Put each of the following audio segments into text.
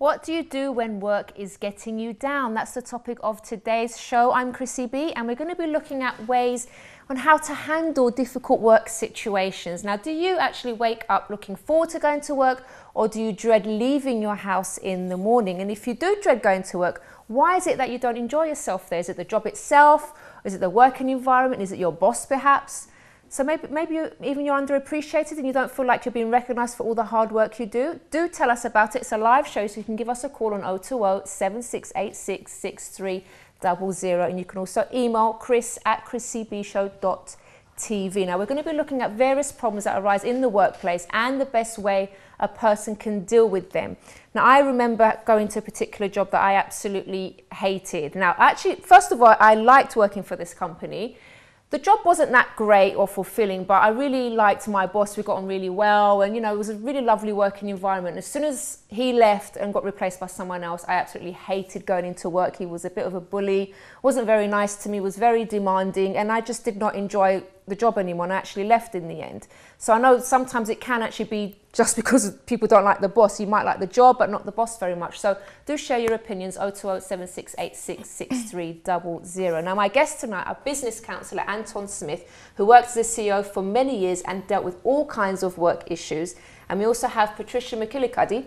What do you do when work is getting you down? That's the topic of today's show. I'm Chrissy B, and we're going to be looking at ways on how to handle difficult work situations. Now, do you actually wake up looking forward to going to work, or do you dread leaving your house in the morning? And if you do dread going to work, why is it that you don't enjoy yourself there? Is it the job itself? Is it the working environment? Is it your boss perhaps? So maybe even you're underappreciated and you don't feel like you're being recognised for all the hard work you do. Do tell us about it. It's a live show, so you can give us a call on 020 7686 6300, and you can also email chris@chrissybshow.tv. Now, we're going to be looking at various problems that arise in the workplace and the best way a person can deal with them. Now, I remember going to a particular job that I absolutely hated. Now, actually, first of all, I liked working for this company. The job wasn't that great or fulfilling, but I really liked my boss. We got on really well, and it was a really lovely working environment. As soon as he left and got replaced by someone else, I absolutely hated going into work. He was a bit of a bully, wasn't very nice to me, was very demanding, and I just did not enjoy the job anymore, and I actually left in the end. So I know sometimes it can actually be just because people don't like the boss. You might like the job, but not the boss very much. So do share your opinions, 020 7686 6300. Now, my guest tonight, our business counsellor, Anton Smith, who worked as a CEO for many years and dealt with all kinds of work issues. And we also have Patricia McKillicuddy,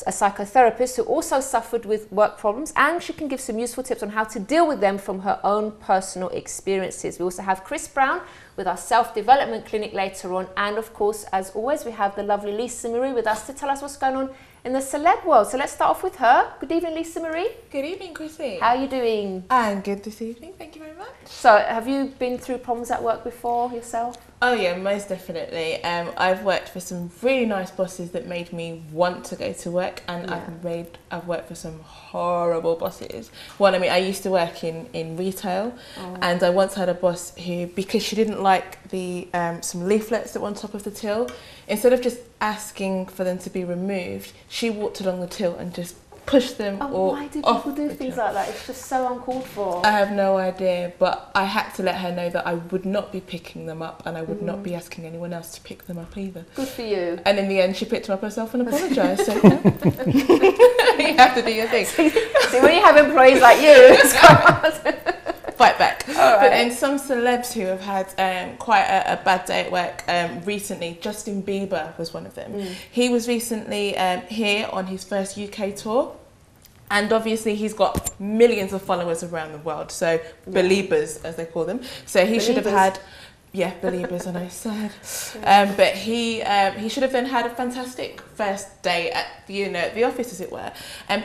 a psychotherapist who also suffered with work problems, and she can give some useful tips on how to deal with them from her own personal experiences. We also have Chris Brown with our self-development clinic later on, and of course, as always, we have the lovely Lisa Marie with us to tell us what's going on in the celeb world. So let's start off with her. Good evening, Lisa Marie. Good evening, Chrissy. How are you doing? I'm good this evening, thank you very much. So have you been through problems at work before yourself? Oh yeah, most definitely. I've worked for some really nice bosses that made me want to go to work, and I've worked for some horrible bosses. I used to work in retail, and I once had a boss who, because she didn't like the some leaflets that were on top of the till, instead of just asking for them to be removed, she walked along the till and just pushed them all why do off people do things like that? It's just so uncalled for. I have no idea, but I had to let her know that I would not be picking them up, and I would not be asking anyone else to pick them up either. Good for you. And in the end, she picked them up herself and apologised. So you have to do your thing. See, when you have employees like you, it's quite hard. Fight back. All right. But then some celebs who have had quite a bad day at work recently, Justin Bieber was one of them. He was recently here on his first UK tour, and obviously he's got millions of followers around the world, so believers as they call them. So he should have had, believers, and I said, but he should have then had a fantastic first day at the office, as it were.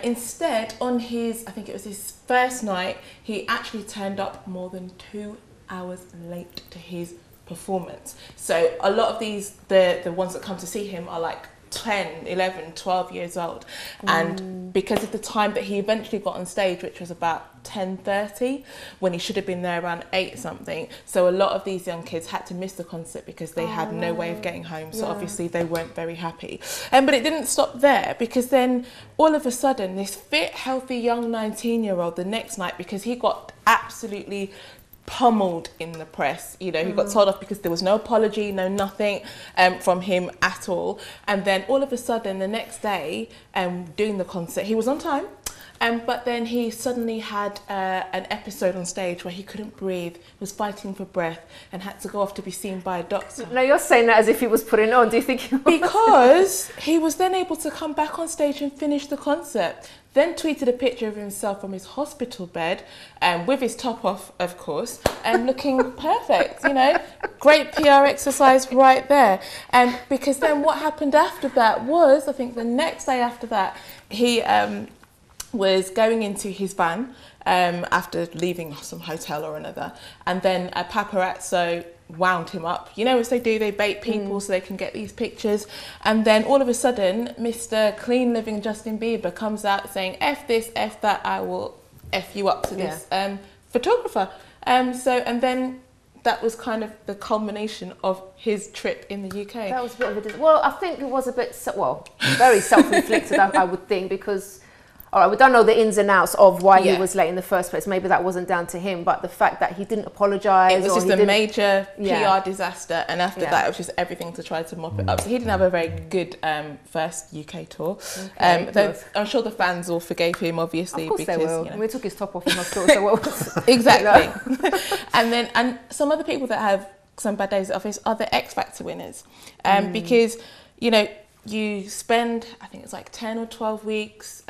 Instead, on his, I think it was his first night, he actually turned up more than 2 hours late to his performance. So a lot of these, the ones that come to see him are like 10, 11, 12 years old, and because of the time that he eventually got on stage, which was about 10:30, when he should have been there around 8 something, so a lot of these young kids had to miss the concert because they had no way of getting home, so obviously they weren't very happy. But it didn't stop there, because then all of a sudden this fit, healthy young 19-year-old the next night, because he got absolutely pummeled in the press, he got told off because there was no apology, no nothing from him at all. And then all of a sudden the next day, doing the concert, he was on time, but then he suddenly had an episode on stage where he couldn't breathe, was fighting for breath, and had to go off to be seen by a doctor. No, you're saying that as if he was putting it on. Do you think he was? Because he was then able to come back on stage and finish the concert. Then tweeted a picture of himself from his hospital bed, with his top off, of course, and looking perfect, Great PR exercise right there. Because then what happened after that was, I think the next day after that, he was going into his van after leaving some hotel or another, and then a paparazzo wound him up, as they do, they bait people so they can get these pictures. And then all of a sudden, Mr. clean living Justin Bieber comes out saying, F this, F that, I will F you up to this photographer. And then that was kind of the culmination of his trip in the UK. That was a bit of a, well, I think it was a bit, very self-inflicted, I would think, because all right, we don't know the ins and outs of why he Yeah. was late in the first place. Maybe that wasn't down to him, but the fact that he didn't apologise. It was just a major Yeah. PR disaster, and after Yeah. that, it was just everything to try to mop it up. So he didn't have a very good first UK tour. Okay, Though good. I'm sure the fans all forgave him, obviously. Of course because, they will. you know. We took his top off in hospital, so what was Exactly. and some other people that have some bad days at office are the X Factor winners, because you know you spend, I think it's like 10 or 12 weeks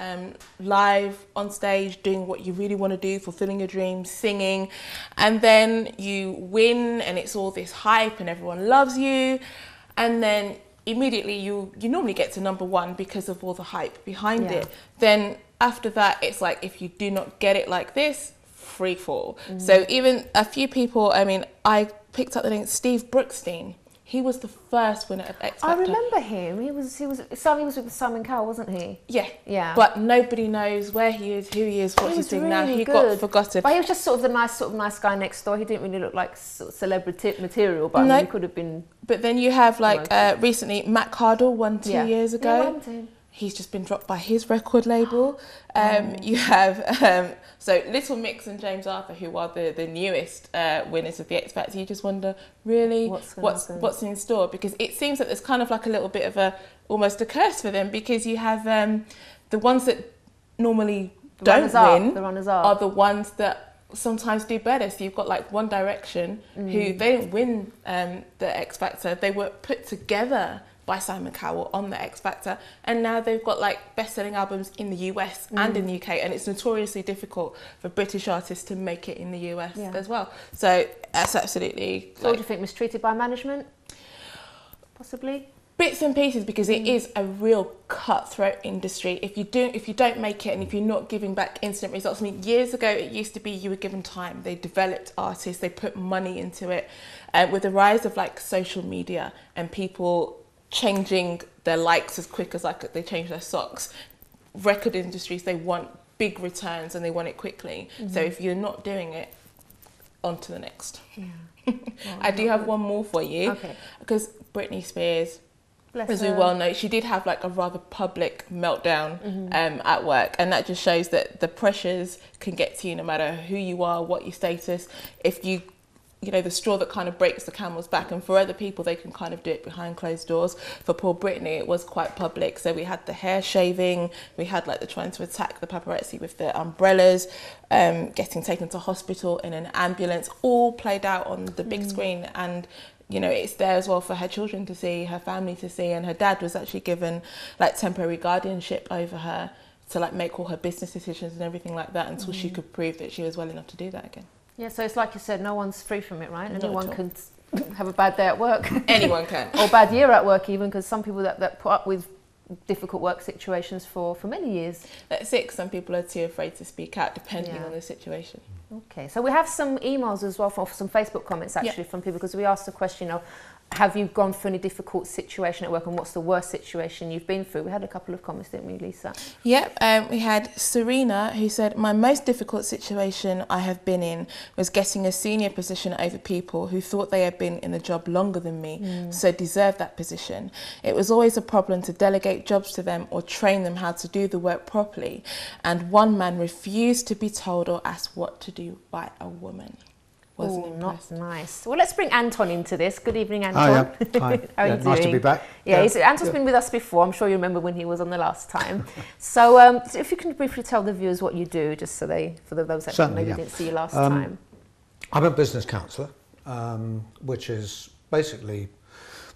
live on stage doing what you really want to do, fulfilling your dreams, singing, and then you win and it's all this hype and everyone loves you, and then immediately you normally get to number one because of all the hype behind it. Then after that, it's like, if you do not get it like this, free fall. So even a few people, I mean, I picked up the name Steve Brookstein. He was the first winner of X Factor. I remember him. He was with Simon Cowell, wasn't he? Yeah. Yeah. But nobody knows where he is, who he is, what he's doing now. He got forgotten. But he was just sort of the nice guy next door. He didn't really look like sort of celebrity material, but I mean, he could have been. But then you have like recently Matt Cardle won 2 years ago. Yeah, what happened to him? He's just been dropped by his record label. You have so Little Mix and James Arthur, who are the newest winners of the X Factor. You just wonder, really, what's in store? Because it seems that there's kind of like a little bit of almost a curse for them, because you have the ones that normally don't win the runners are the ones that sometimes do better. So you've got like One Direction, who they didn't win the X Factor. They were put together by Simon Cowell on the X Factor, and now they've got like best-selling albums in the US and in the UK, and it's notoriously difficult for British artists to make it in the US as well. So that's absolutely. So what do you think? Mistreated by management? Possibly. Bits and pieces, because it is a real cutthroat industry. If you don't make it, and if you're not giving back instant results. I mean, years ago it used to be you were given time. They developed artists, they put money into it. With the rise of like social media and people changing their likes as quick as like they change their socks, record industries, they want big returns and they want it quickly. So if you're not doing it, on to the next. I do have one more for you, because Britney Spears, as we well know, she did have like a rather public meltdown at work, and that just shows that the pressures can get to you no matter who you are, what your status. If you know, the straw that kind of breaks the camel's back, and for other people they can kind of do it behind closed doors. For poor Britney, it was quite public. So we had the hair shaving, we had like the trying to attack the paparazzi with the umbrellas, getting taken to hospital in an ambulance, all played out on the big screen. And you know, it's there as well for her children to see, her family to see, and her dad was actually given like temporary guardianship over her to like make all her business decisions and everything like that until she could prove that she was well enough to do that again. Yeah, so it's like you said, no one's free from it, right? Anyone can have a bad day at work. Anyone can. Or bad year at work even, because some people that put up with difficult work situations for many years. That's it. Some people are too afraid to speak out depending on the situation. Okay, so we have some emails as well, for some Facebook comments actually from people, because we asked the question, you know, have you gone through any difficult situation at work, and what's the worst situation you've been through? We had a couple of comments, didn't we, Lisa? Yep, we had Serena, who said, my most difficult situation I have been in was getting a senior position over people who thought they had been in the job longer than me, so deserved that position. It was always a problem to delegate jobs to them or train them how to do the work properly, and one man refused to be told or asked what to do by a woman. Oh, not nice. Well, let's bring Anton into this. Good evening, Anton. Hi. How are you doing? Nice to be back. Anton's been with us before. I'm sure you remember when he was on the last time. So if you can briefly tell the viewers what you do, just so for those that maybe didn't see you last time. I'm a business counsellor, which is basically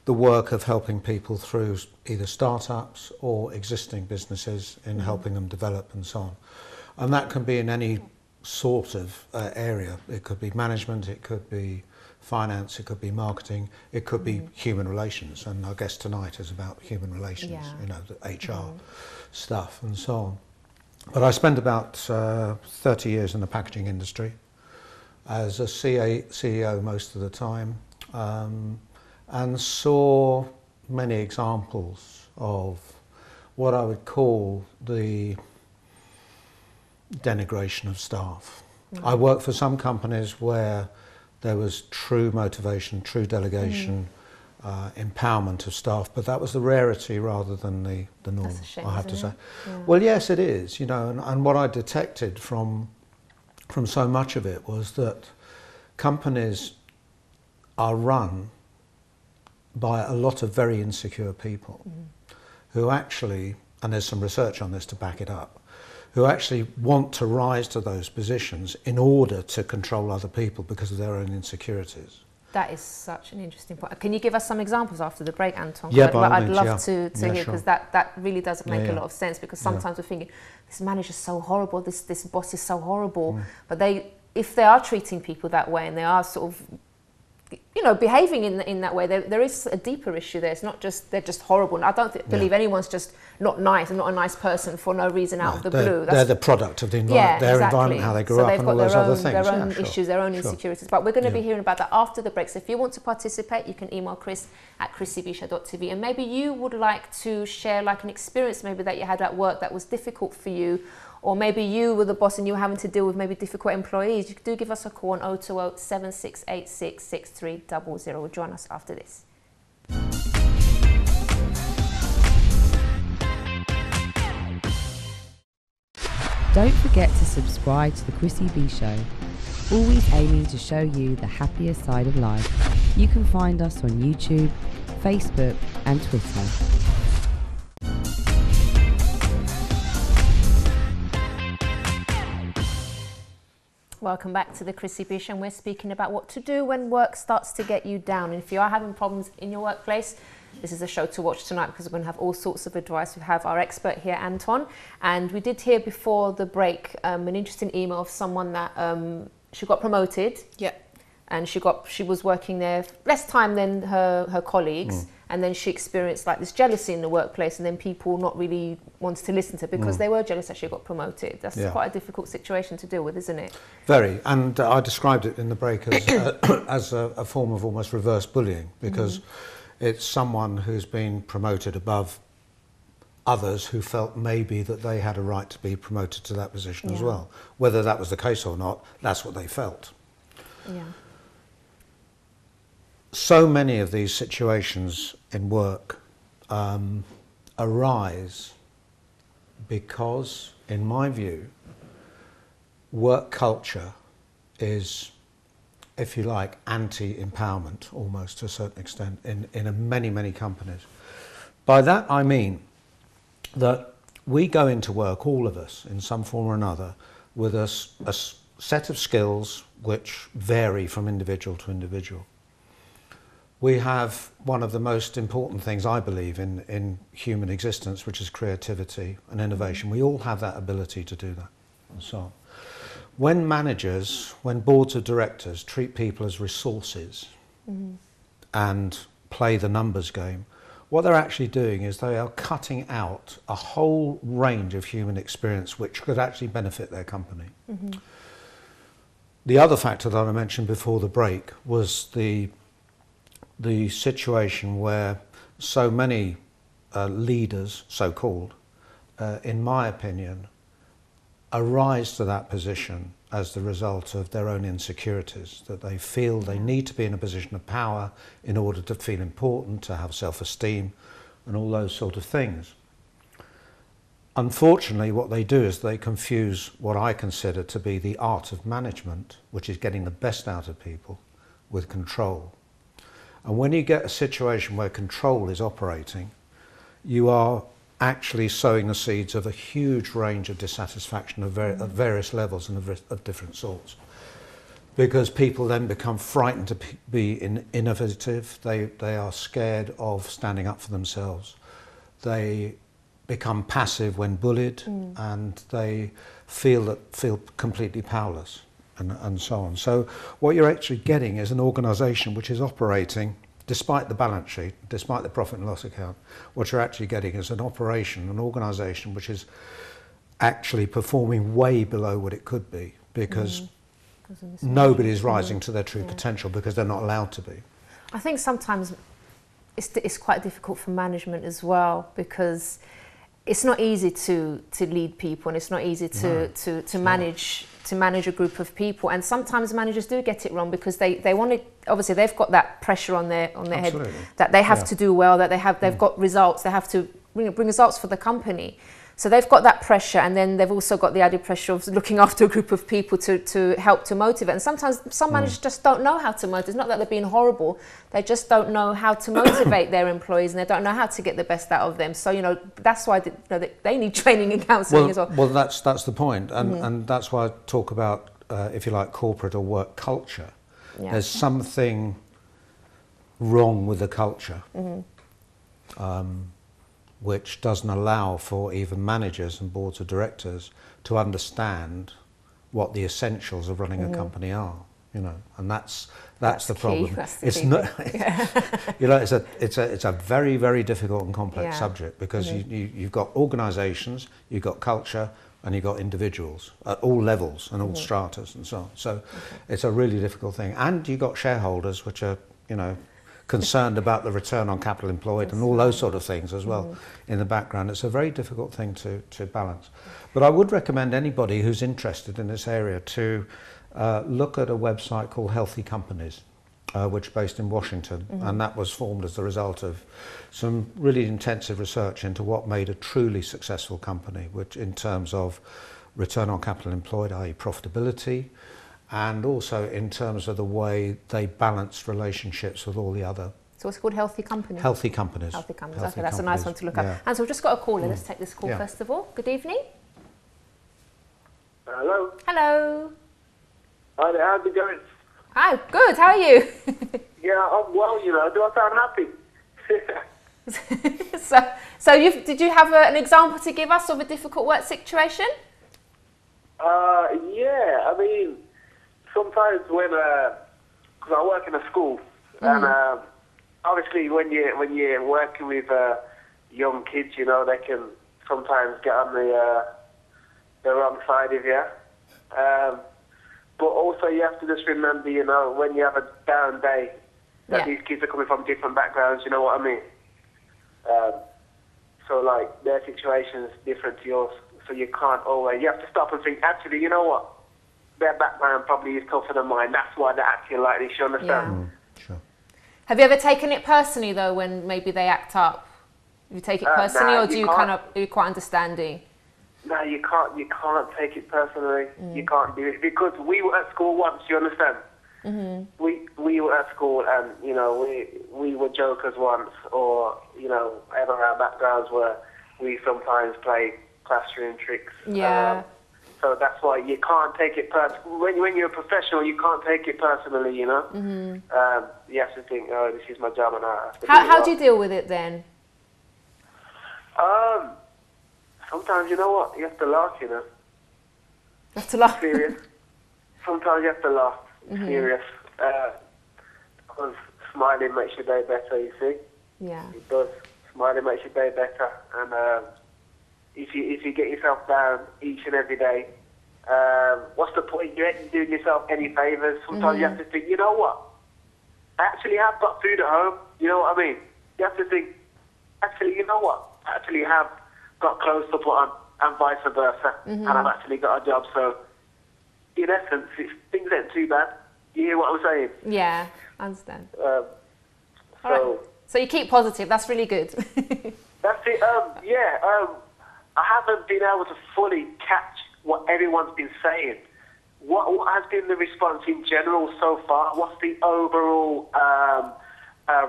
the work of helping people through either startups or existing businesses in helping them develop and so on. And that can be in any sort of area. It could be management, it could be finance, it could be marketing, it could be human relations, and our guest tonight is about human relations, you know, the HR stuff and so on. But I spent about 30 years in the packaging industry as a CEO most of the time, and saw many examples of what I would call the denigration of staff. I worked for some companies where there was true motivation, true delegation, empowerment of staff, but that was the rarity rather than the norm. That's a shame, I have to isn't say. it? Yeah. Well, yes, it is. You know, and what I detected from so much of it was that companies are run by a lot of very insecure people who actually, and there's some research on this to back it up, who actually want to rise to those positions in order to control other people because of their own insecurities. That is such an interesting point. Can you give us some examples after the break, Anton? Yeah, I'd means, love yeah. to hear, Sure. because that really does make a lot of sense, because Yeah. sometimes we're thinking, this manager's so horrible, this boss is so horrible, but if they are treating people that way and they are sort of, you know, behaving in that way, there is a deeper issue there. It's not just they're just horrible. And I don't believe anyone's just not nice and not a nice person for no reason out of the blue. They're the product of the environment, their environment, how they grew up, and all those other things. Their own issues, their own insecurities. But we're going to be hearing about that after the break. So if you want to participate, you can email Chris at chrissybisha.tv, and maybe you would like to share like an experience maybe that you had at work that was difficult for you, or maybe you were the boss and you were having to deal with maybe difficult employees. You do give us a call on 020 7686 6300. Join us after this. Don't forget to subscribe to the Chrissy B Show, always aiming to show you the happier side of life. You can find us on YouTube, Facebook and Twitter. Welcome back to the Chrissy B Show, and we're speaking about what to do when work starts to get you down. And if you are having problems in your workplace, this is a show to watch tonight, because we're going to have all sorts of advice. We have our expert here, Anton, and we did hear before the break an interesting email of someone that she got promoted. Yeah. And she was working there less time than her colleagues, and then she experienced like this jealousy in the workplace, and then people not really wanted to listen to her because they were jealous that she got promoted. That's quite a difficult situation to deal with, isn't it? Very, and I described it in the break as as a form of almost reverse bullying, because it's someone who's been promoted above others who felt maybe that they had a right to be promoted to that position as well. Whether that was the case or not, that's what they felt. Yeah. So many of these situations in work arise because, in my view, work culture is, if you like, anti-empowerment almost to a certain extent in many companies. By that I mean that we go into work, all of us, in some form or another, with a set of skills which vary from individual to individual. We have one of the most important things, I believe, in human existence, which is creativity and innovation. We all have that ability to do that, and so on. When managers, when boards of directors treat people as resources and play the numbers game, what they're actually doing is they are cutting out a whole range of human experience which could actually benefit their company. The other factor that I mentioned before the break was the situation where so many leaders, so-called, in my opinion, arise to that position as the result of their own insecurities, that they feel they need to be in a position of power in order to feel important, to have self-esteem, and all those sort of things. Unfortunately, what they do is they confuse what I consider to be the art of management, which is getting the best out of people, with control. And when you get a situation where control is operating, you are actually sowing the seeds of a huge range of dissatisfaction of at various levels and of different sorts. Because people then become frightened to be innovative, they are scared of standing up for themselves. They become passive when bullied, and they feel completely powerless. And so on. So what you're actually getting is an organisation which is operating, despite the balance sheet, despite the profit and loss account, what you're actually getting is an organisation which is actually performing way below what it could be, because nobody is rising to their true potential because they're not allowed to be. I think sometimes it's quite difficult for management as well, because it's not easy to lead people, and it's not easy to manage a group of people. And sometimes managers do get it wrong because they want to, obviously they've got that pressure on their head that they have to do well, that they've got results, they have to bring results for the company. So they've got that pressure, and then they've also got the added pressure of looking after a group of people to help to motivate. And sometimes some managers just don't know how to motivate. It's not that they're being horrible, they just don't know how to motivate their employees, and they don't know how to get the best out of them. So, that's why they need training and counselling as well. Well, that's the point, and that's why I talk about, if you like, corporate or work culture. Yeah. There's something wrong with the culture. Which doesn't allow for even managers and boards of directors to understand what the essentials of running a company are, and that's the problem. That's the it's key not, thing. it's a very, very difficult and complex Yeah. subject, because you've got organisations, you've got culture, and you've got individuals at all levels and all stratas and so on. So it's a really difficult thing, and you've got shareholders which are, concerned about the return on capital employed and all those sort of things as well in the background. It's a very difficult thing to balance. But I would recommend anybody who's interested in this area to look at a website called Healthy Companies, which is based in Washington, and that was formed as the result of some really intensive research into what made a truly successful company, which in terms of return on capital employed, i.e. profitability, and also in terms of the way they balanced relationships with all the other. So what's it called? Healthy Companies? Healthy Companies. Healthy Companies. Healthy Okay, that's a nice one to look at. yeah. And so we've just got a caller. Let's take this call first of all. Good evening. Hello. Hello. Hi there, how's it going? Hi, good. How are you? Yeah, I'm well, do I sound happy? So did you have an example to give us of a difficult work situation? Yeah, I mean, sometimes when, because I work in a school, and obviously when you're working with young kids, they can sometimes get on the wrong side of you. But also you have to just remember, when you have a down day, that these kids are coming from different backgrounds, you know what I mean? So like their situation's different to yours, so you can't always, you have to stop and think, actually, you know what? Their background probably is tougher than mine. That's why they're acting like this, you understand? Yeah. Sure. Have you ever taken it personally though, when maybe they act up? You take it personally, or are you quite understanding? No, you can't take it personally. You can't do it, because we were at school once, you understand? We were at school, and we were jokers once, or whatever our backgrounds were. We sometimes played classroom tricks. Yeah. So that's why you can't take it personally. When you're a professional, you can't take it personally. You have to think, oh, this is my job, and I have to. How do you deal with it then? Sometimes, you know what, you have to laugh. You have to laugh. Serious. Sometimes you have to laugh. Serious. Because smiling makes your day better, you see. Yeah. It does. Smiling makes your day better. And if you get yourself down each and every day, what's the point? You ain't doing yourself any favours. Sometimes you have to think, you know what? I actually have got food at home. You know what I mean? You have to think, actually, you know what? I actually have got clothes to put on, and vice versa. And I've actually got a job. So, in essence, things ain't too bad. You hear what I'm saying? Yeah, I understand. So you keep positive. That's really good. That's it. I haven't been able to fully catch what everyone's been saying. What has been the response in general so far? What's the overall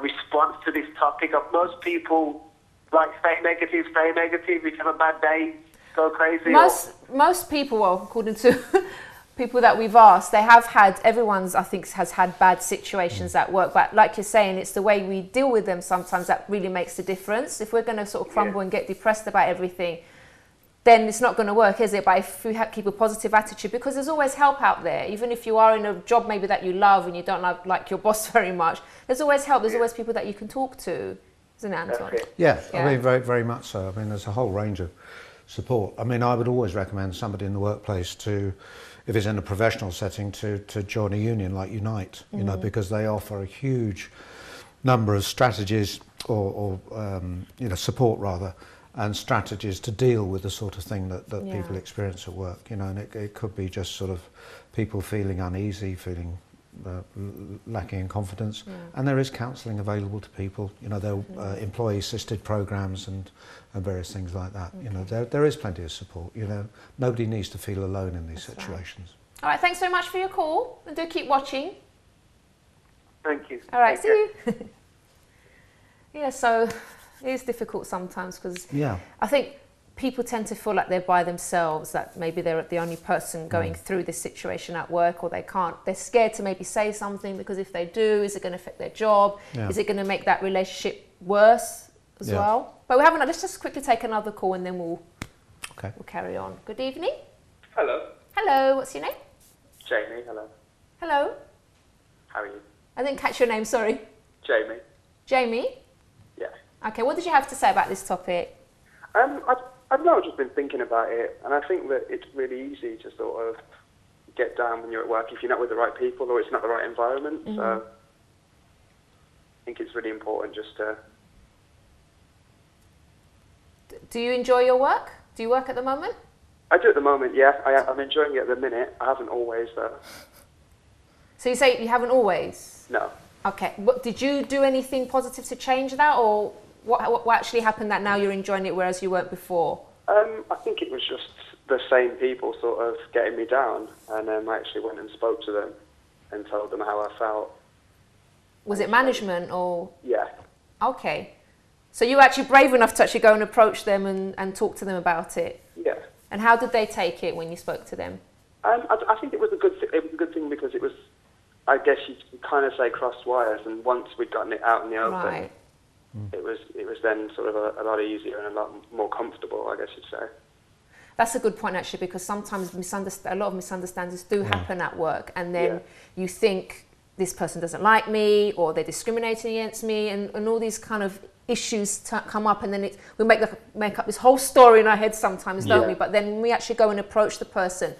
response to this topic? Of most people like stay negative. If you have a bad day, go crazy. Most people, well, according to people that we've asked, everyone's, I think, has had bad situations at work. But like you're saying, it's the way we deal with them sometimes that really makes the difference. If we're going to sort of crumble and get depressed about everything, then it's not going to work, is it? But if we keep a positive attitude, because there's always help out there. Even if you are in a job maybe that you love and you don't like your boss very much, there's always help. There's always people that you can talk to. Isn't it, Anton? Yeah, I mean, very, very much so. I mean, there's a whole range of support. I mean, I would always recommend somebody in the workplace to, if it's in a professional setting, to join a union like Unite, because they offer a huge number of strategies or support rather, and strategies to deal with the sort of thing that Yeah. people experience at work, you know, and it could be just sort of people feeling uneasy, feeling lacking in confidence, and there is counselling available to people, you know, there are employee assisted programs and various things like that. You know, there is plenty of support, you know, nobody needs to feel alone in these situations. Right. All right, thanks very much for your call, and do keep watching. Thank you. All right, see you. Yeah, so it is difficult sometimes because I think people tend to feel like they're by themselves, that maybe they're the only person going through this situation at work, or they're scared to maybe say something because if they do, is it going to affect their job? Is it going to make that relationship worse as well? But let's just quickly take another call and then we'll carry on. Good evening. Hello. Hello, what's your name? Jamie, hello. Hello. How are you? I didn't catch your name, sorry. Jamie. Jamie? Yeah. Okay, what did you have to say about this topic? I don't know, I've just been thinking about it, and I think that it's really easy to sort of get down when you're at work if you're not with the right people or it's not the right environment. So I think it's really important just to... Do you enjoy your work? Do you work at the moment? I do at the moment, yeah. I'm enjoying it at the minute. I haven't always, though. So you say you haven't always? No. Okay. Did you do anything positive to change that, or what actually happened that now you're enjoying it whereas you weren't before? I think it was just the same people sort of getting me down, and I actually went and spoke to them and told them how I felt. Was it management or? Yeah. Okay. So you were actually brave enough to actually go and approach them and talk to them about it? Yeah. And how did they take it when you spoke to them? I think it was a good thing because it was, I guess you could kind of say crossed wires, and once we'd gotten it out in the open, it was then sort of a lot easier and a lot more comfortable, I guess you'd say. That's a good point actually, because sometimes a lot of misunderstandings do happen at work, and then you think this person doesn't like me or they're discriminating against me, and all these kind of issues come up, and then we make up this whole story in our head sometimes, don't we? But then when we actually go and approach the person,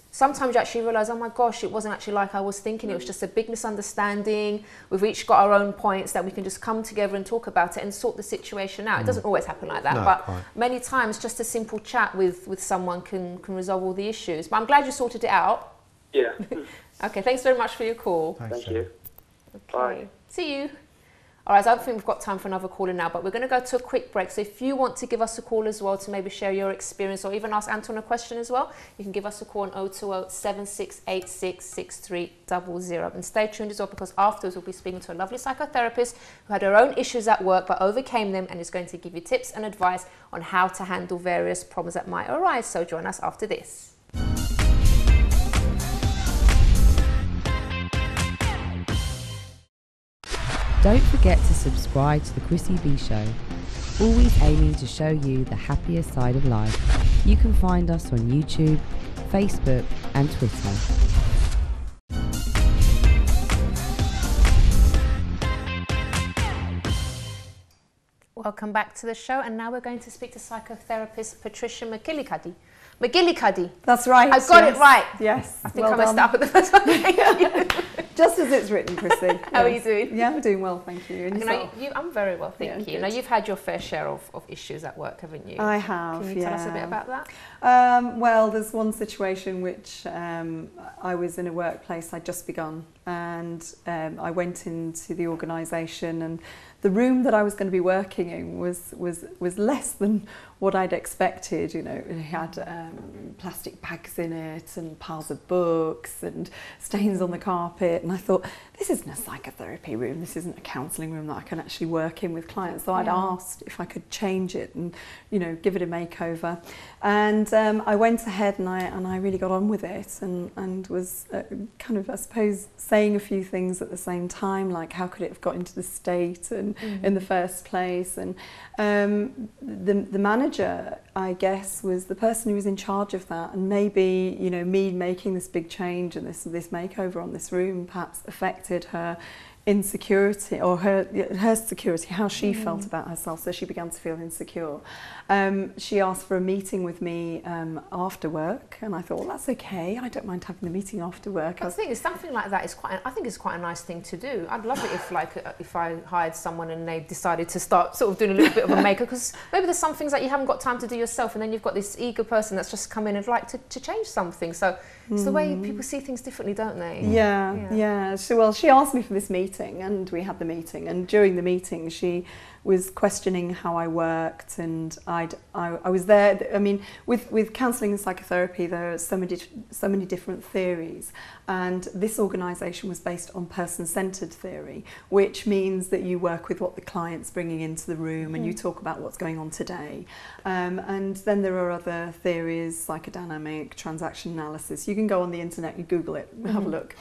sometimes you actually realise, oh my gosh, it wasn't actually like I was thinking, it was just a big misunderstanding. We've each got our own points that we can just come together and talk about it and sort the situation out. It doesn't always happen like that, but many times just a simple chat with someone can resolve all the issues. But I'm glad you sorted it out. Yeah. Okay, thanks very much for your call. Thank you. Okay. Bye. See you. All right, so I don't think we've got time for another caller now, but we're going to go to a quick break. So if you want to give us a call as well to maybe share your experience or even ask Anton a question as well, you can give us a call on 020 7686 6300. And stay tuned as well, because afterwards we'll be speaking to a lovely psychotherapist who had her own issues at work but overcame them and is going to give you tips and advice on how to handle various problems that might arise. So join us after this. Don't forget to subscribe to the Chrissy B Show, always aiming to show you the happier side of life. You can find us on YouTube, Facebook and Twitter. Welcome back to the show, and now we're going to speak to psychotherapist Patricia McGillicuddy. That's right. I got it right. Yes. I think I messed up at the first one. Thank you. Just as it's written, Chrissy. How are you doing? Yeah, I'm doing well, thank you. And yourself? I'm very well, thank you. Good. Now, you've had your fair share of issues at work, haven't you? I have, Can you tell us a bit about that? Well, there's one situation which I was in a workplace I'd just begun, and I went into the organisation, and the room that I was going to be working in was less than what I'd expected. You know, it had plastic bags in it and piles of books and stains on the carpet, and I thought, this isn't a psychotherapy room, this isn't a counselling room that I can actually work in with clients. So I'd asked if I could change it and, you know, give it a makeover. And I went ahead and I really got on with it, and was kind of, I suppose, saying a few things at the same time, like how could it have got into this state and in the first place. And the manager, I guess, was the person who was in charge of that, and maybe, you know, me making this big change and this makeover on this room perhaps affected her insecurity, or her security, how she felt about herself, so she began to feel insecure. She asked for a meeting with me after work, and I thought, well, that's okay, I don't mind having the meeting after work. I think it's something like that is I think it's quite a nice thing to do. I'd love it if I hired someone and they decided to start sort of doing a little bit of a makeover, because maybe there's some things that you haven't got time to do yourself, and then you've got this eager person that's just come in and like to change something. So it's the way people see things differently, don't they? Yeah. So, she asked me for this meeting, and we had the meeting, and during the meeting she was questioning how I worked, and I was there. I mean, with counselling and psychotherapy, there are so many different theories, and this organisation was based on person-centred theory, which means that you work with what the client's bringing into the room, and you talk about what's going on today. And then there are other theories, psychodynamic, transaction analysis. You can go on the internet and Google it, have a look.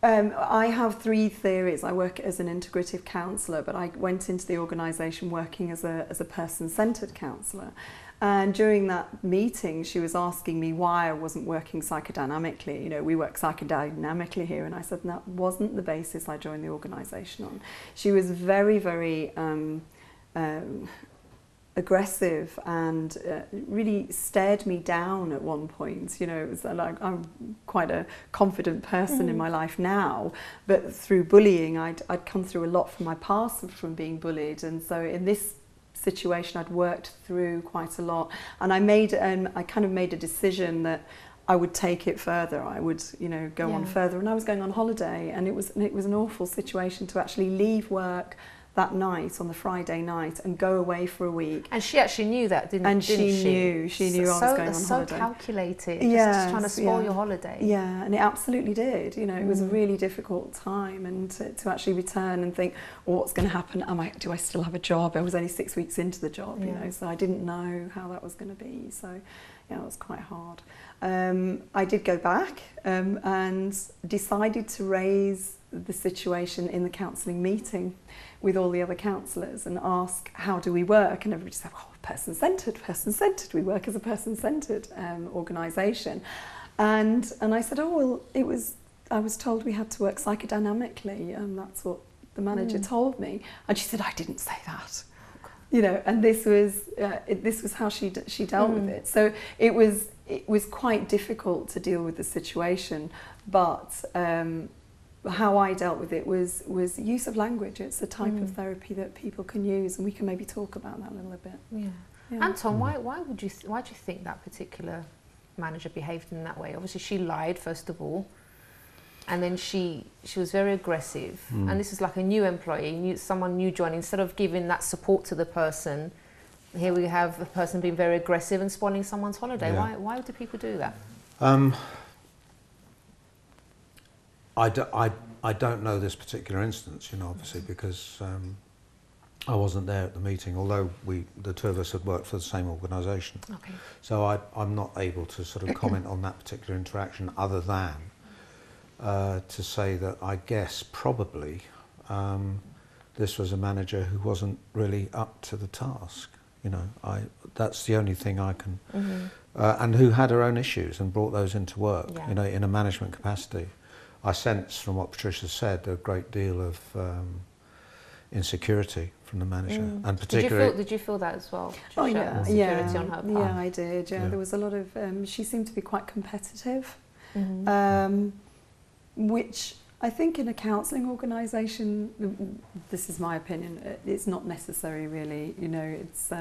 I have 3 theories. I work as an integrative counsellor, but I went into the organisation working as a person-centred counsellor. And during that meeting, she was asking me why I wasn't working psychodynamically. You know, we work psychodynamically here, and I said that wasn't the basis I joined the organisation on. She was very, very aggressive and really stared me down at one point. You know, it was like, I'm quite a confident person in my life now, but through bullying, I'd come through a lot from my past from being bullied, and so in this situation I'd worked through quite a lot, and I kind of made a decision that I would take it further. I would, you know, go on further, and I was going on holiday, and it was an awful situation to actually leave work that night, on the Friday night, and go away for a week. And she actually knew that, didn't she? She knew I was going on holiday. So calculated, just trying to spoil your holiday. Yeah, and it absolutely did. You know, it was a really difficult time, and to actually return and think, well, what's going to happen? Do I still have a job? I was only 6 weeks into the job, you know, so I didn't know how that was going to be. So, yeah, it was quite hard. I did go back and decided to raise the situation in the counselling meeting with all the other counsellors and ask, how do we work? And everybody said, oh, person-centred, we work as a person-centred organisation. And I said, oh, well, I was told we had to work psychodynamically, and that's what the manager told me. And she said, I didn't say that. You know, and this was how she dealt with it. So it was quite difficult to deal with the situation, but how I dealt with it was use of language. It's a type of therapy that people can use, and we can maybe talk about that a little bit. Yeah. Anton, why do you think that particular manager behaved in that way? Obviously, she lied first of all, and then she was very aggressive. And this is like a new employee, someone new joining. Instead of giving that support to the person, here we have a person being very aggressive and spoiling someone's holiday. Yeah. Why do people do that? I don't know this particular instance, you know, obviously, because I wasn't there at the meeting, although the two of us had worked for the same organisation. Okay. So I'm not able to sort of comment on that particular interaction, other than to say that I guess probably this was a manager who wasn't really up to the task. You know, that's the only thing I can, and who had her own issues and brought those into work, you know, in a management capacity. I sense from what Patricia said a great deal of insecurity from the manager, and particularly. Did you feel that as well? Oh yeah, insecurity on her part? Yeah, I did. Yeah, there was a lot of. She seemed to be quite competitive, which I think in a counselling organisation, this is my opinion, it's not necessary really. You know, it's.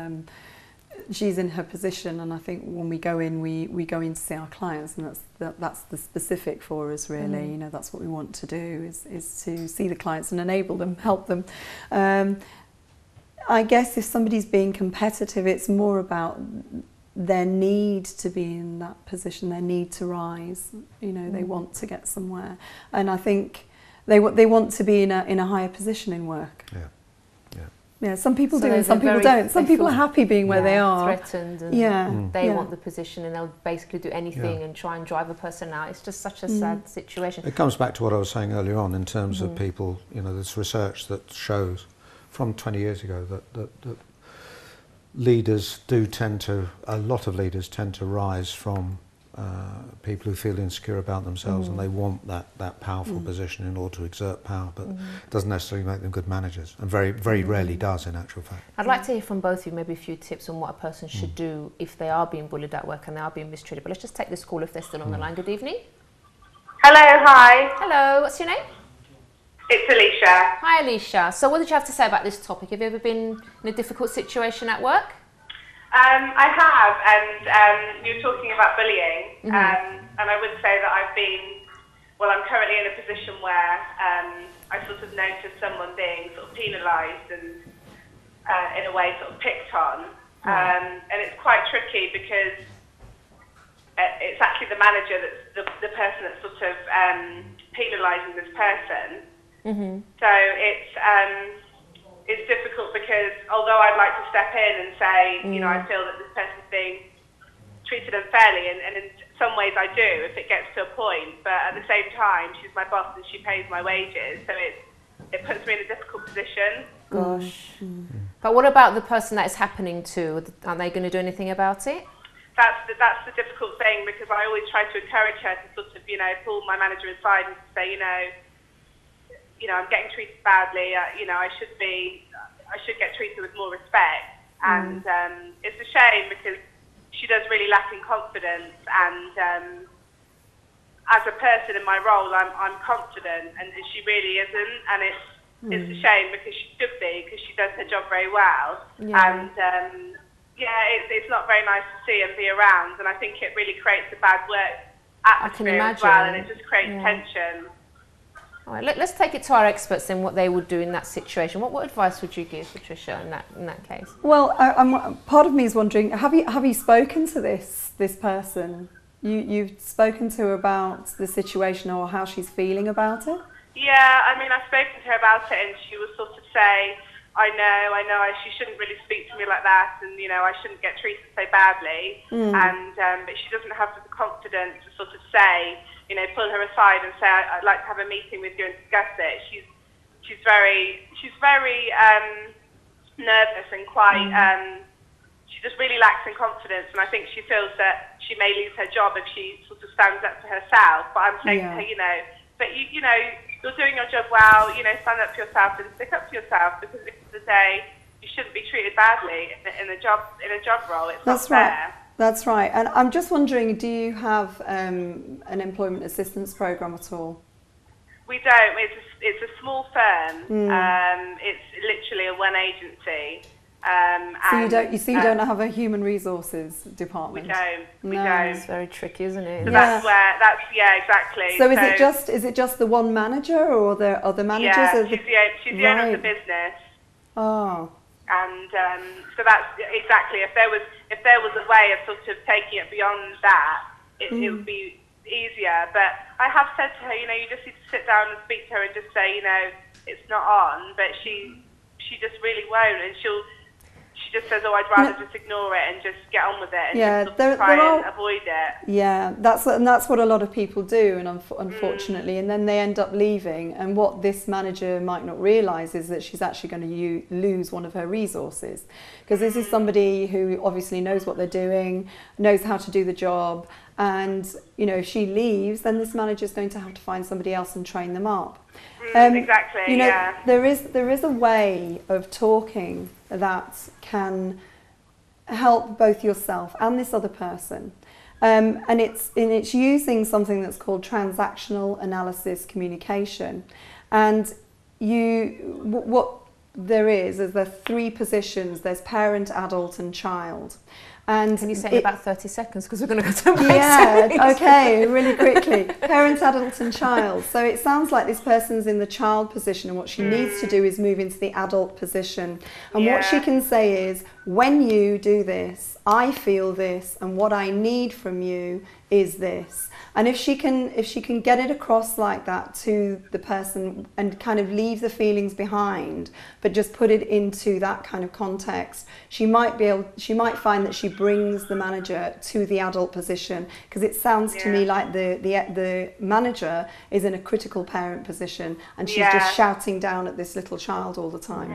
She's in her position, and I think when we go in, we go in to see our clients, and that's the specific for us really. You know, that's what we want to do is to see the clients and enable them, help them. I guess if somebody's being competitive, it's more about their need to be in that position, their need to rise. You know, they want to get somewhere, and I think they want to be in a higher position in work. Yeah, some people do and some people don't. Some people are happy being where they are. Threatened, and they want the position, and they'll basically do anything and try and drive a person out. It's just such a sad situation. It comes back to what I was saying earlier on in terms of people, you know, there's research that shows from 20 years ago that leaders do tend to, a lot of leaders tend to rise from people who feel insecure about themselves and they want that powerful position in order to exert power, but it doesn't necessarily make them good managers, and very rarely does in actual fact. I'd like to hear from both of you maybe a few tips on what a person should do if they are being bullied at work and they are being mistreated. But let's just take this call if they're still on the line. Good evening. Hello, hi. Hello, what's your name? It's Alicia. Hi Alicia. So what did you have to say about this topic? Have you ever been in a difficult situation at work? I have, and you're talking about bullying, and I would say that I'm currently in a position where I sort of noticed someone being sort of penalised and in a way sort of picked on, and it's quite tricky because it's actually the manager that's the person that's sort of penalising this person. So it's difficult because although I'd like to step in and say, you know, I feel that this person's being treated unfairly, and in some ways I do if it gets to a point, but at the same time she's my boss and she pays my wages, so it puts me in a difficult position. Gosh. But what about the person that it's happening to? Are they going to do anything about it? That's the difficult thing, because I always try to encourage her to sort of, you know, pull my manager aside and say, you know, I'm getting treated badly. You know, I should get treated with more respect. And it's a shame because she does really lack in confidence. And as a person in my role, I'm confident, and she really isn't. And it's a shame because she should be, because she does her job very well. And it's not very nice to see and be around. And I think it really creates a bad work atmosphere as well, and it just creates tension. All right, let's take it to our experts then, what they would do in that situation. What advice would you give, Patricia, in that case? Well, part of me is wondering, have you spoken to this person? You've spoken to her about the situation or how she's feeling about it? Yeah, I mean, I've spoken to her about it, and she was sort of say, I know, she shouldn't really speak to me like that, and, you know, I shouldn't get treated so badly. And but she doesn't have the confidence to sort of say, you know, pull her aside and say, I'd like to have a meeting with you and discuss it. She's very nervous and quite, she just really lacks in confidence, and I think she feels that she may lose her job if she sort of stands up for herself. But I'm saying to her, you know, but you know, you're doing your job well, you know, stand up for yourself and stick up for yourself, because at the end of the day, you shouldn't be treated badly in a job role. It's not fair. That's right. And I'm just wondering, do you have an employment assistance programme at all? We don't. It's a small firm. It's literally a one agency. So you don't have a human resources department? We don't. It's very tricky, isn't it? So that's exactly. So is it just the one manager, or are there other managers? Yeah, she's the owner of the business. Oh. And so that's exactly, if there was a way of sort of taking it beyond that, it would be easier. But I have said to her, you know, you just need to sit down and speak to her and just say, you know, it's not on. But she just really won't, and she just says, oh, I'd rather just ignore it and just get on with it and just sort of try and avoid it. Yeah, that's what a lot of people do, and unfortunately, and then they end up leaving. And what this manager might not realise is that she's actually going to lose one of her resources, because this is somebody who obviously knows what they're doing, knows how to do the job, and you know, if she leaves, then this manager is going to have to find somebody else and train them up. Exactly. You know, there is a way of talking that can help both yourself and this other person, and it's using something that's called transactional analysis communication. And what there is there three positions. There's parent, adult, and child. And can you say in about 30 seconds, because we're going to go to a break? Yeah, okay, really quickly. Parent, adult, and child. So it sounds like this person's in the child position, and what she needs to do is move into the adult position. And what she can say is, when you do this, I feel this, and what I need from you is this. And if she can get it across like that to the person and kind of leave the feelings behind, but just put it into that kind of context, she might find that she brings the manager to the adult position, because it sounds to me like the manager is in a critical parent position, and she's just shouting down at this little child all the time.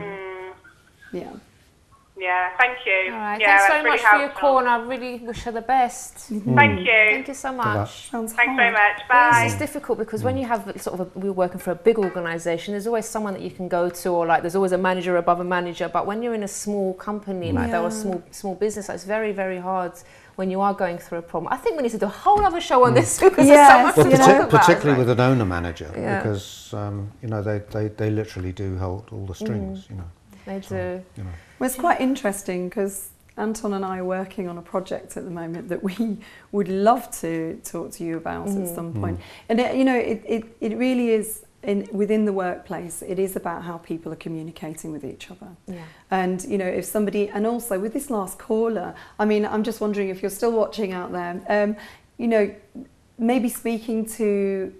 Yeah, thank you. All right, yeah, thanks so really much for your call, and I really wish her the best. Thank you. Thank you so much. Sounds Thanks hard. very much. Bye. It's difficult because when you have we're working for a big organisation, there's always someone that you can go to, or like there's always a manager above a manager. But when you're in a small company like that, or a small business, it's very, very hard when you are going through a problem. I think we need to do a whole other show on this because there's so much to talk about. Particularly with an owner manager, because you know they literally do hold all the strings. You know, they do. You know. Well, it's quite interesting because Anton and I are working on a project at the moment that we would love to talk to you about at some point. And it really is within the workplace. It is about how people are communicating with each other. Yeah. And if somebody, and also with this last caller, I mean, I'm just wondering if you're still watching out there. Maybe speaking to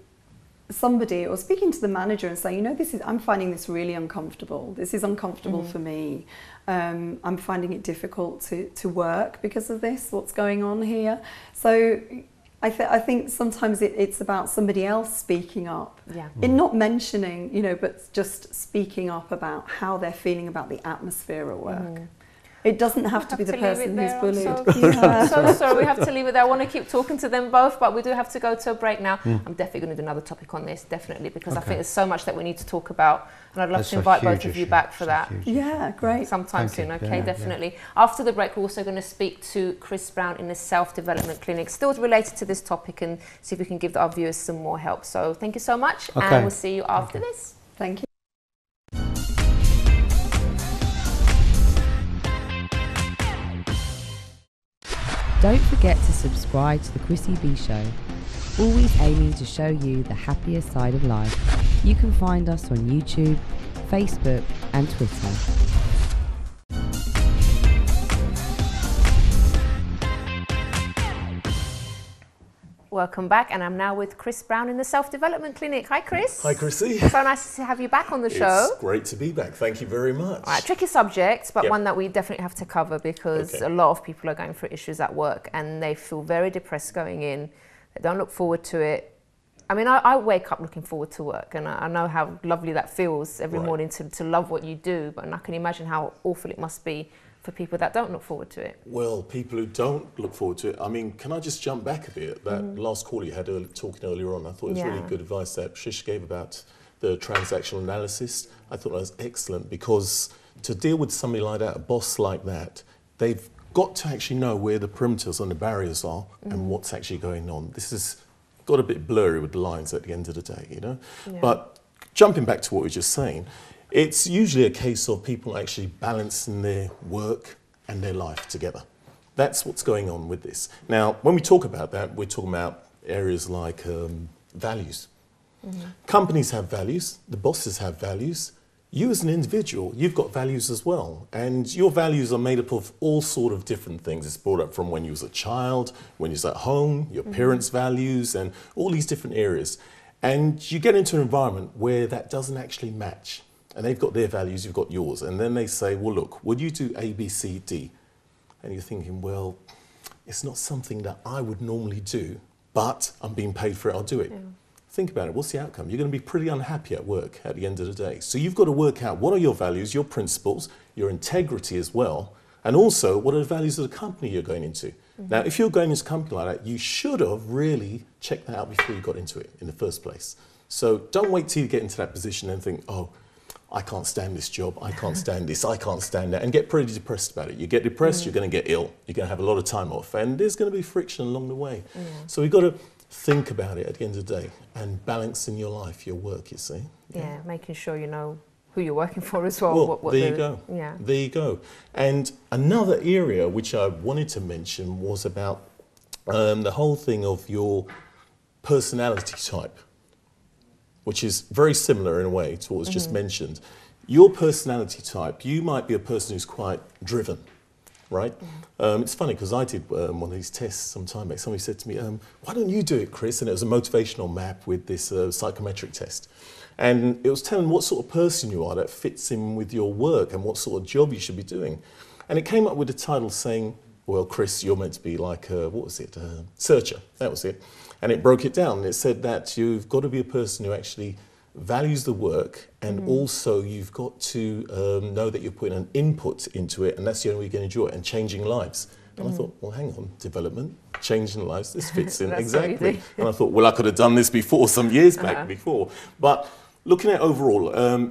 somebody or speaking to the manager and saying, I'm finding this really uncomfortable. This is uncomfortable for me. I'm finding it difficult to work because of this, what's going on here. So I think sometimes it's about somebody else speaking up. Yeah. In not mentioning, but just speaking up about how they're feeling about the atmosphere at work. It doesn't have to be the person who's bullied. I'm so sorry, we have to leave it there. I want to keep talking to them both, but we do have to go to a break now. I'm definitely going to do another topic on this, definitely, because I think there's so much that we need to talk about, and I'd love to invite both of you back for that. Yeah, great. Sometime soon, okay, definitely. After the break, we're also going to speak to Chris Brown in the Self-Development Clinic, still related to this topic, and see if we can give our viewers some more help. So thank you so much, and we'll see you after this. Thank you. Don't forget to subscribe to the Chrissy B Show, always aiming to show you the happier side of life. You can find us on YouTube, Facebook and Twitter. Welcome back, and I'm now with Chris Brown in the Self-Development Clinic. Hi, Chris. Hi, Chrissy. So nice to have you back on the show. It's great to be back. Thank you very much. All right, tricky subject, but one that we definitely have to cover because a lot of people are going through issues at work and they feel very depressed going in. They don't look forward to it. I mean, I wake up looking forward to work, and I know how lovely that feels every morning to love what you do, but I can imagine how awful it must be for people that don't look forward to it. Well, people who don't look forward to it, I mean, can I just jump back a bit? That last call you had talking earlier on, I thought it was really good advice that Shish gave about the transactional analysis. I thought that was excellent, because to deal with somebody like that, a boss like that, they've got to actually know where the perimeters and the barriers are and what's actually going on. This has got a bit blurry with the lines at the end of the day, But jumping back to what we were just saying, it's usually a case of people actually balancing their work and their life together. That's what's going on with this. Now, when we talk about that, we're talking about areas like values. Companies have values, the bosses have values. You as an individual, you've got values as well. And your values are made up of all sort of different things. It's brought up from when you was a child, when you was at home, your parents' values, and all these different areas. And you get into an environment where that doesn't actually match. And they've got their values, you've got yours. And then they say, well, look, would you do A, B, C, D? And you're thinking, well, it's not something that I would normally do, but I'm being paid for it, I'll do it. Think about it, what's the outcome? You're going to be pretty unhappy at work at the end of the day. So you've got to work out what are your values, your principles, your integrity as well, and also what are the values of the company you're going into. Now, if you're going into a company like that, you should have really checked that out before you got into it in the first place. So don't wait till you get into that position and think, oh, I can't stand this job, I can't stand this, I can't stand that, and get pretty depressed about it. You get depressed, you're going to get ill, you're going to have a lot of time off, and there's going to be friction along the way. So we've got to think about it at the end of the day and balance in your life, your work, you see. Yeah, making sure you know who you're working for as well. Well, there you go. Yeah. There you go. And another area which I wanted to mention was about the whole thing of your personality type, which is very similar in a way to what was just mentioned. Your personality type, you might be a person who's quite driven, right? It's funny because I did one of these tests some time back. Somebody said to me, why don't you do it, Chris? And it was a motivational map with this psychometric test. And it was telling what sort of person you are that fits in with your work and what sort of job you should be doing. And it came up with a title saying, well, Chris, you're meant to be like, what was it? Searcher, that was it. And it broke it down. It said that you've got to be a person who actually values the work, and also you've got to know that you're putting an input into it, and that's the only way you can enjoy it, and changing lives. And I thought, well, hang on, development, changing lives, this fits in exactly. And I thought, well, I could have done this before, some years back before. But looking at overall,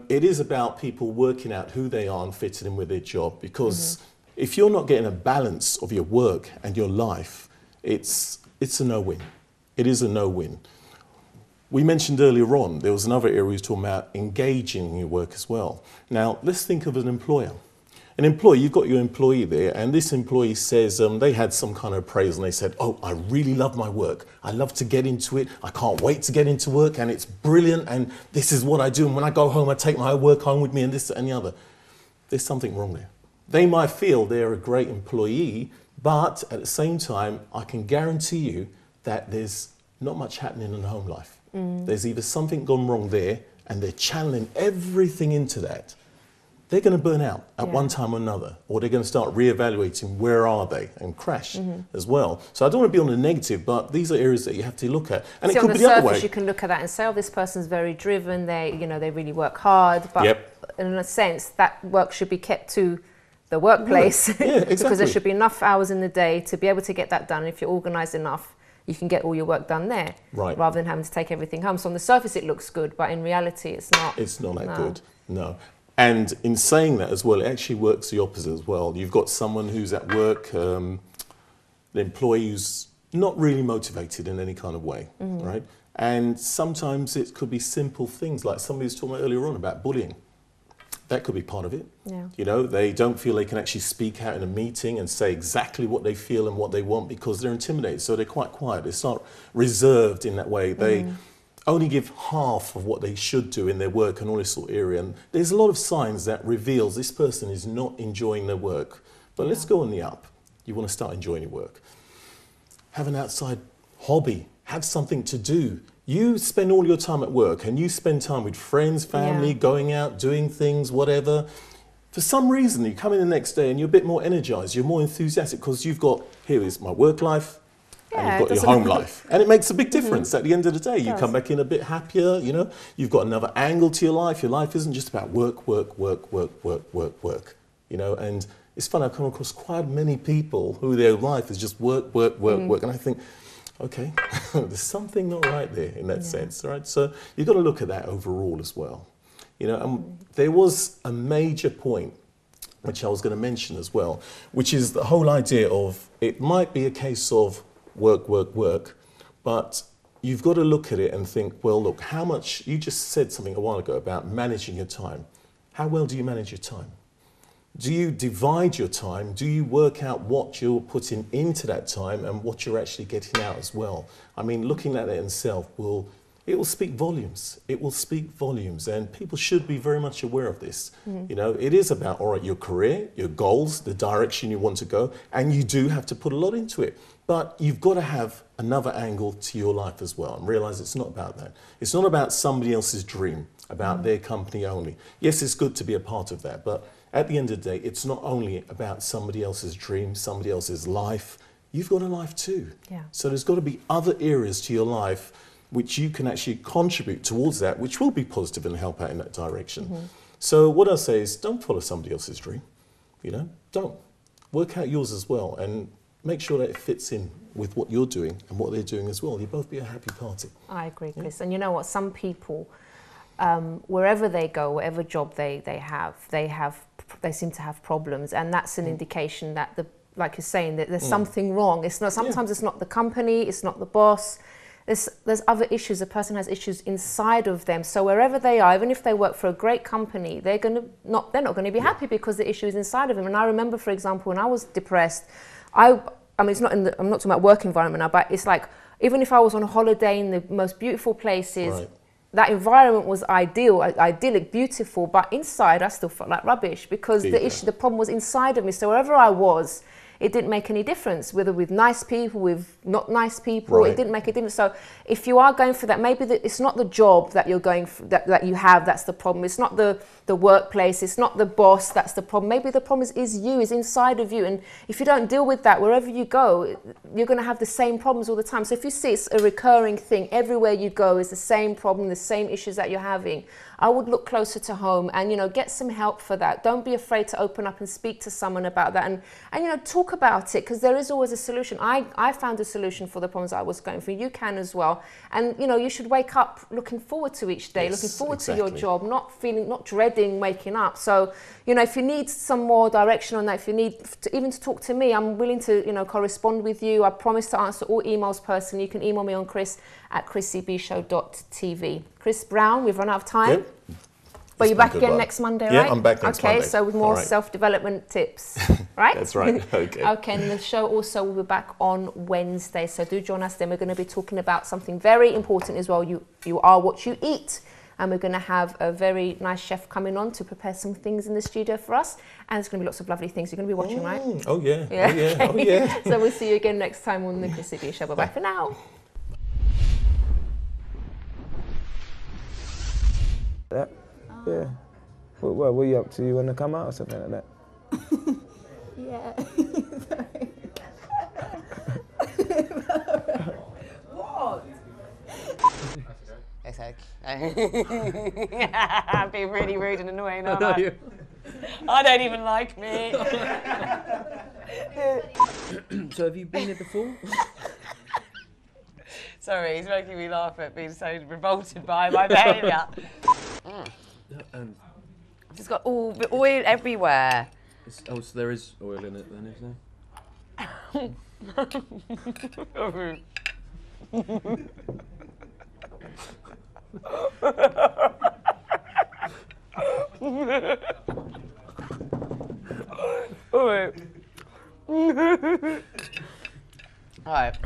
it is about people working out who they are and fitting in with their job, because if you're not getting a balance of your work and your life, it's a no-win. It is a no-win. We mentioned earlier on, there was another area we were talking about engaging in your work as well. Now, let's think of an employer. An employee, you've got your employee there, and this employee says they had some kind of appraisal, and they said, oh, I really love my work. I love to get into it. I can't wait to get into work, and it's brilliant, and this is what I do. And when I go home, I take my work home with me, and this and the other. There's something wrong there. They might feel they're a great employee, but at the same time, I can guarantee you that there's not much happening in the home life. There's either something gone wrong there, and they're channeling everything into that. They're going to burn out at one time or another, or they're going to start reevaluating where are they and crash as well. So I don't want to be on the negative, but these are areas that you have to look at. And it could be the other way. You can look at that and say, oh, this person's very driven. They really work hard. But in a sense, that work should be kept to the workplace because there should be enough hours in the day to be able to get that done. If you're organised enough, you can get all your work done there, rather than having to take everything home. So on the surface, it looks good, but in reality, it's not. It's not that good, no. And in saying that as well, it actually works the opposite as well. You've got someone who's at work, the employee who's not really motivated in any kind of way, right? And sometimes it could be simple things like somebody was talking about earlier on about bullying. That could be part of it. You know, they don't feel they can actually speak out in a meeting and say exactly what they feel and what they want because they're intimidated. So they're quite quiet. It's not reserved in that way. They only give half of what they should do in their work and all this sort of area. And there's a lot of signs that reveals this person is not enjoying their work. But let's go on the up. You want to start enjoying your work. Have an outside hobby. Have something to do. You spend all your time at work and you spend time with friends, family, going out, doing things, whatever. For some reason, you come in the next day and you're a bit more energized, you're more enthusiastic because you've got, here is my work life and you've got your home life. And it makes a big difference at the end of the day. You come back in a bit happier, you know, you've got another angle to your life. Your life isn't just about work, work, work, work, work, work, work, you know. And it's fun, I've come across quite many people who their life is just work, work, work, work. And I think, okay, there's something not right there in that sense, right? So you've got to look at that overall as well. You know, there was a major point which I was going to mention as well, which is the whole idea of it might be a case of work, work, work, but you've got to look at it and think, well, look, how much, you just said something a while ago about managing your time. How well do you manage your time? Do you divide your time? Do you work out what you're putting into that time and what you're actually getting out as well? I mean, looking at it itself will speak volumes. It will speak volumes, and people should be very much aware of this. You know, it is about, all right, your career, your goals, the direction you want to go, and you do have to put a lot into it. But you've got to have another angle to your life as well and realize it's not about that. It's not about somebody else's dream, about their company only. Yes, it's good to be a part of that, but at the end of the day, it's not only about somebody else's dream, somebody else's life. You've got a life too. So there's got to be other areas to your life which you can actually contribute towards that, which will be positive and help out in that direction. So what I'll say is don't follow somebody else's dream. You know, don't. Work out yours as well and make sure that it fits in with what you're doing and what they're doing as well. You'll both be a happy party. I agree, Chris. And you know what? Some people, wherever they go, whatever job they seem to have problems, and that's an indication that like you're saying, that there's something wrong. It's not. Sometimes it's not the company, it's not the boss. There's other issues. The person has issues inside of them. So wherever they are, even if they work for a great company, they're not going to be happy because the issue is inside of them. And I remember, for example, when I was depressed, I mean, it's not I'm not talking about work environment now, but it's like even if I was on a holiday in the most beautiful places. That environment was idyllic, beautiful, but inside I still felt like rubbish because the problem was inside of me. So wherever I was, it didn't make any difference, whether with nice people, with not nice people, Right. it didn't make a difference. So if you are going for that, maybe it's not the job that you're going for, that you have, that's the problem. It's not the workplace, it's not the boss, that's the problem. Maybe the problem is you, is inside of you. And if you don't deal with that, wherever you go, you're going to have the same problems all the time. So if you see it's a recurring thing, everywhere you go is the same problem, the same issues that you're having, I would look closer to home and, you know, get some help for that. Don't be afraid to open up and speak to someone about that, and you know, talk about it, because there is always a solution. I found a solution for the problems I was going through. You can as well. And, you know, you should wake up looking forward to each day, looking forward to your job, not dreading waking up. So, you know, if you need some more direction on that, if you need even to talk to me, I'm willing to, you know, correspond with you. I promise to answer all emails personally. You can email me on chris@chrissybshow.tv. Chris Brown, we've run out of time. Yep. But you're back again next Monday, right? Yeah, I'm back next Monday. Okay, so with more self-development tips, right? That's right, okay. Okay, and the show also will be back on Wednesday, so do join us then. We're going to be talking about something very important as well. You are what you eat. And we're going to have a very nice chef coming on to prepare some things in the studio for us. And there's going to be lots of lovely things you're going to be watching, right? Oh, yeah. Yeah. Oh, yeah. Oh, yeah. So we'll see you again next time on the Chrissy B Show. Bye-bye for now. Yeah. What were you up to? You want to come out or something like that? Yeah. What? It's okay. I'm being really rude and annoying, aren't I? I don't even like me. So have you been here before? Sorry, he's making me laugh at being so revolted by my behaviour. I've just got all the oil everywhere. Oh, so there is oil in it then, isn't All right.